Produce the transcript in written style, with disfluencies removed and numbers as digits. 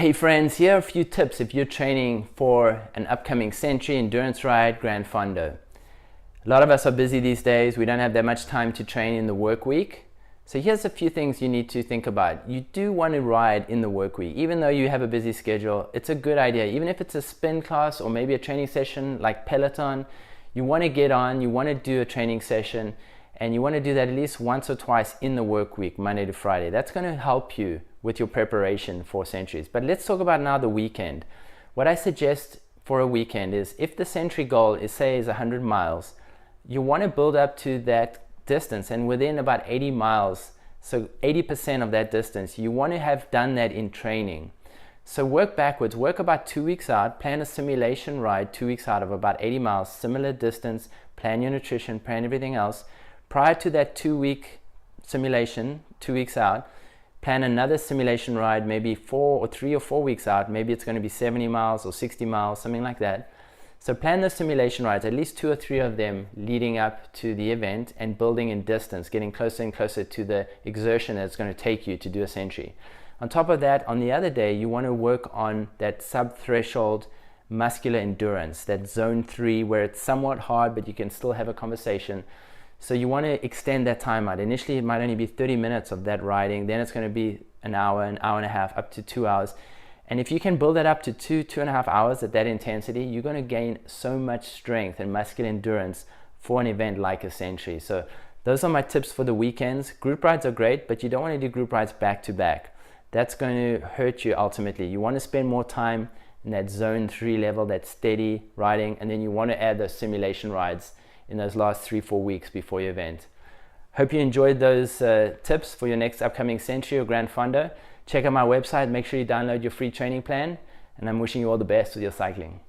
Hey friends, here are a few tips if you're training for an upcoming century endurance ride, Gran Fondo. A lot of us are busy these days. We don't have that much time to train in the work week. So here's a few things you need to think about. You do want to ride in the work week. Even though you have a busy schedule, it's a good idea. Even if it's a spin class or maybe a training session like Peloton, you want to get on, you want to do a training session, and you want to do that at least once or twice in the work week, Monday to Friday. That's going to help you with your preparation for centuries. But let's talk about now the weekend. What I suggest for a weekend is if the century goal is 100 miles, you want to build up to that distance, and within about 80 miles, so 80% of that distance, you want to have done that in training. So work backwards, work about 2 weeks out, plan a simulation ride 2 weeks out of about 80 miles, similar distance, plan your nutrition, plan everything else. Prior to that 2-week simulation, 2 weeks out, plan another simulation ride maybe 3 or 4 weeks out. Maybe it's going to be 70 miles or 60 miles, something like that. So plan those simulation rides, at least 2 or 3 of them leading up to the event and building in distance, getting closer and closer to the exertion that it's going to take you to do a century. On top of that, on the other day, you want to work on that sub-threshold muscular endurance, that zone 3 where it's somewhat hard but you can still have a conversation. So you want to extend that time out. Initially, it might only be 30 minutes of that riding. Then it's going to be an hour and a half, up to 2 hours. And if you can build that up to 2.5 hours at that intensity, you're going to gain so much strength and muscular endurance for an event like a century. So those are my tips for the weekends. Group rides are great, but you don't want to do group rides back to back. That's going to hurt you ultimately. You want to spend more time in that zone 3 level, that steady riding, and then you want to add those simulation rides in those last 3-4 weeks before your event. Hope you enjoyed those tips for your next upcoming century or Gran Fondo. Check out my website, make sure you download your free training plan, and I'm wishing you all the best with your cycling.